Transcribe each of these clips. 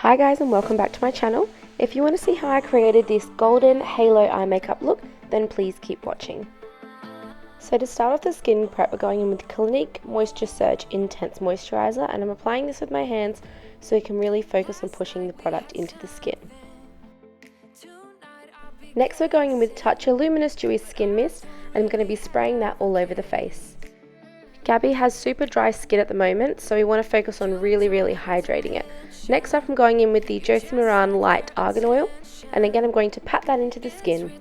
Hi guys, and welcome back to my channel. If you want to see how I created this golden halo eye makeup look, then please keep watching. So to start off the skin prep, we're going in with Clinique Moisture Surge Intense Moisturizer, and I'm applying this with my hands so you can really focus on pushing the product into the skin. Next we're going in with Touch Luminous Dewy Skin Mist, and I'm going to be spraying that all over the face. Gabby has super dry skin at the moment, so we want to focus on really hydrating it. Next up I'm going in with the Josie Maran Light Argan Oil, and again I'm going to pat that into the skin.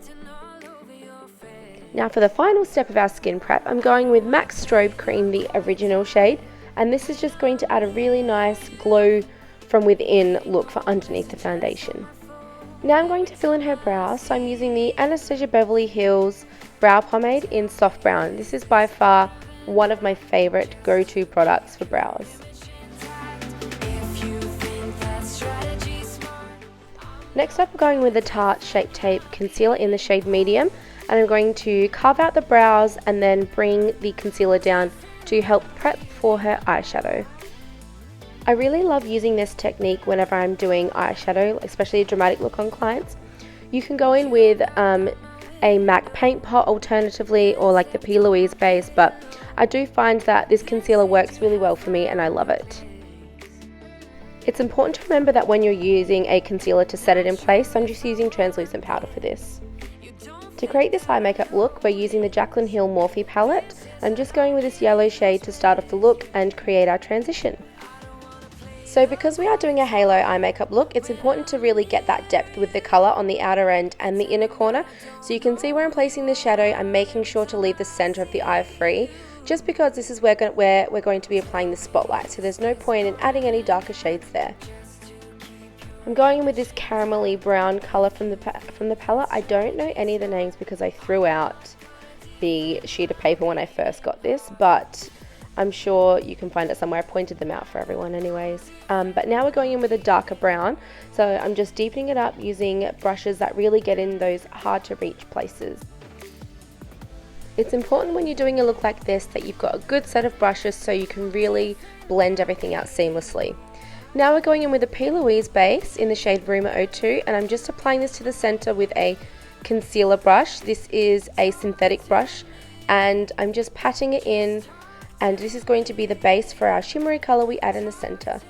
Now for the final step of our skin prep, I'm going with MAC Strobe Cream, the original shade, and this is just going to add a really nice glow from within look for underneath the foundation. Now I'm going to fill in her brows, so I'm using the Anastasia Beverly Hills Brow Pomade in Soft Brown. This is by far one of my favorite go-to products for brows. Next up, we're going with the Tarte Shape Tape Concealer in the shade Medium, and I'm going to carve out the brows and then bring the concealer down to help prep for her eyeshadow. I really love using this technique whenever I'm doing eyeshadow, especially a dramatic look on clients. You can go in with a MAC paint pot alternatively, or like the P. Louise base, but I do find that this concealer works really well for me and I love it. It's important to remember that when you're using a concealer to set it in place, so I'm just using translucent powder for this. To create this eye makeup look, we're using the Jaclyn Hill Morphe palette. I'm just going with this yellow shade to start off the look and create our transition. So because we are doing a halo eye makeup look, it's important to really get that depth with the colour on the outer end and the inner corner. So you can see where I'm placing the shadow. I'm making sure to leave the centre of the eye free, just because this is where we're going to be applying the spotlight, so there's no point in adding any darker shades there. I'm going in with this caramelly brown colour from the palette. I don't know any of the names because I threw out the sheet of paper when I first got this, but I'm sure you can find it somewhere. I pointed them out for everyone anyways. But now we're going in with a darker brown, so I'm just deepening it up using brushes that really get in those hard to reach places. It's important when you're doing a look like this that you've got a good set of brushes so you can really blend everything out seamlessly. Now we're going in with a P. Louise base in the shade Rumor 02, and I'm just applying this to the center with a concealer brush. This is a synthetic brush, and I'm just patting it in, and this is going to be the base for our shimmery color we add in the center.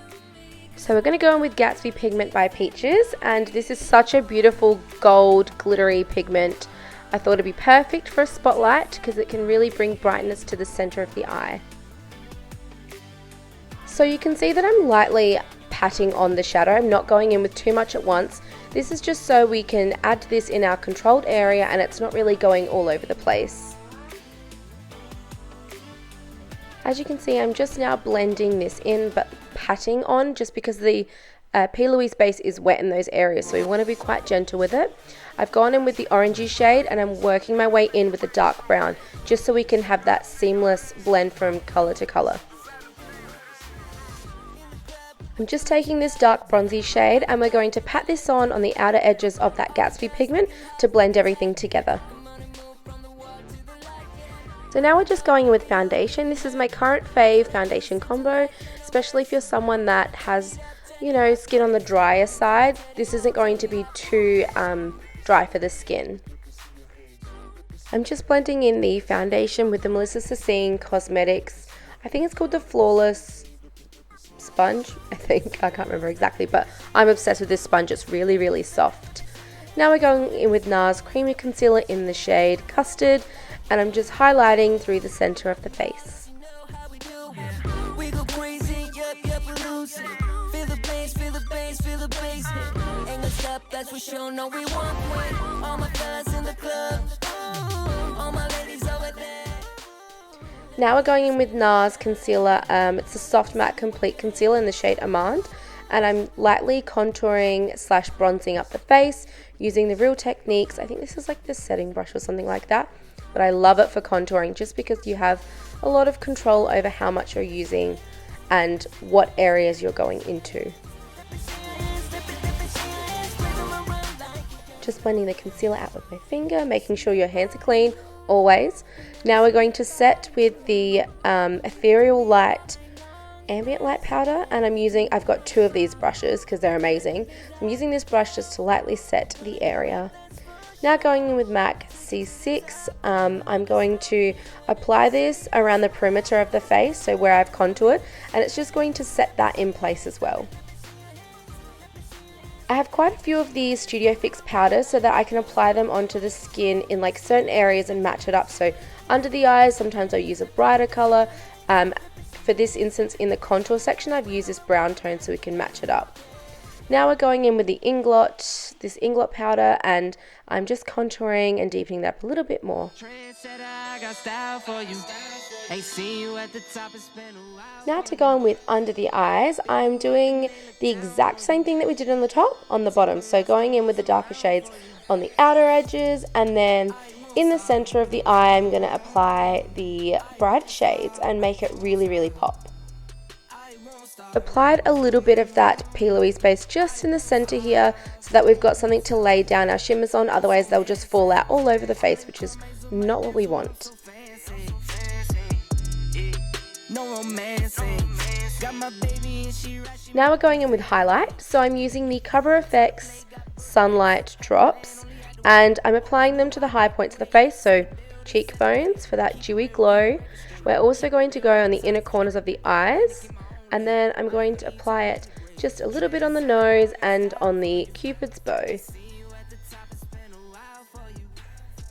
So we're going to go in with Gatsby Pigment by Peaches, and this is such a beautiful gold glittery pigment. I thought it'd be perfect for a spotlight because it can really bring brightness to the center of the eye. So you can see that I'm lightly patting on the shadow. I'm not going in with too much at once. This is just so we can add this in our controlled area and it's not really going all over the place. As you can see, I'm just now blending this in but patting on, just because the P. Louise base is wet in those areas, so we want to be quite gentle with it. I've gone in with the orangey shade and I'm working my way in with the dark brown, just so we can have that seamless blend from color to color. I'm just taking this dark bronzy shade and we're going to pat this on the outer edges of that Gatsby pigment to blend everything together. So now we're just going in with foundation. This is my current fave foundation combo, especially if you're someone that has, you know, skin on the drier side. This isn't going to be too dry for the skin. I'm just blending in the foundation with the Melissa Sassine Cosmetics, I think it's called the Flawless Sponge, I can't remember exactly, but I'm obsessed with this sponge. It's really soft. Now we're going in with NARS Creamy Concealer in the shade Custard, and I'm just highlighting through the center of the face. Now we're going in with NARS Concealer. It's a soft matte complete concealer in the shade Amande, and I'm lightly contouring / bronzing up the face using the Real Techniques. I think this is like the setting brush or something like that, but I love it for contouring just because you have a lot of control over how much you're using and what areas you're going into. Just blending the concealer out with my finger, making sure your hands are clean always. Now we're going to set with the Ethereal Light ambient light powder, and I've got 2 of these brushes because they're amazing. So I'm using this brush just to lightly set the area. Now going in with MAC C6, I'm going to apply this around the perimeter of the face, so where I've contoured, and it's just going to set that in place as well. I have quite a few of these Studio Fix powders so that I can apply them onto the skin in like certain areas and match it up. So under the eyes, sometimes I use a brighter color. For this instance, in the contour section, I've used this brown tone so we can match it up. Now we're going in with the inglot, this inglot powder, and I'm just contouring and deepening that up a little bit more. Now to go on with under the eyes, I'm doing the exact same thing that we did on the top, on the bottom. So going in with the darker shades on the outer edges, and then in the center of the eye, I'm going to apply the brighter shades and make it really, really pop. Applied a little bit of that pillowy space just in the center here so that we've got something to lay down our shimmers on, otherwise they'll just fall out all over the face, which is not what we want. Now we're going in with highlight, so I'm using the Cover FX Sunlight Drops and I'm applying them to the high points of the face, so cheekbones for that dewy glow. We're also going to go on the inner corners of the eyes, and then I'm going to apply it just a little bit on the nose and on the Cupid's bow.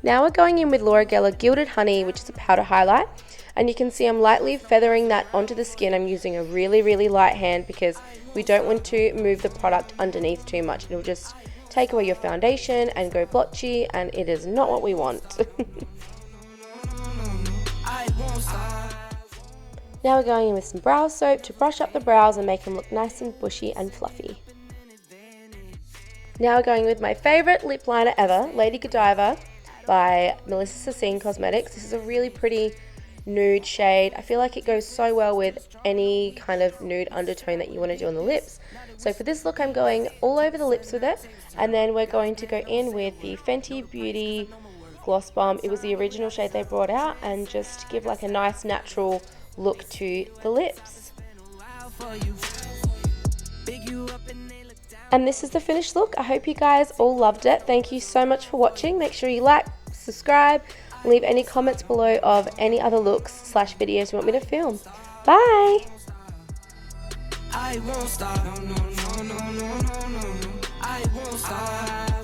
Now we're going in with Laura Geller Gilded Honey, which is a powder highlight, and you can see I'm lightly feathering that onto the skin. I'm using a really, really light hand because we don't want to move the product underneath too much. It'll just take away your foundation and go blotchy, and it is not what we want. Now we're going in with some brow soap to brush up the brows and make them look nice and bushy and fluffy. Now we're going with my favorite lip liner ever, Lady Godiva by Melissa Sassine Cosmetics. This is a really pretty nude shade. I feel like it goes so well with any kind of nude undertone that you want to do on the lips. So for this look, I'm going all over the lips with it, and then we're going to go in with the Fenty Beauty Gloss Bomb. It was the original shade they brought out, and just give like a nice natural look to the lips. And this is the finished look. I hope you guys all loved it. Thank you so much for watching. Make sure you like, subscribe, and leave any comments below of any other looks / videos you want me to film. Bye! I won't stop. No, no, no, no, no, no, no. I won't stop.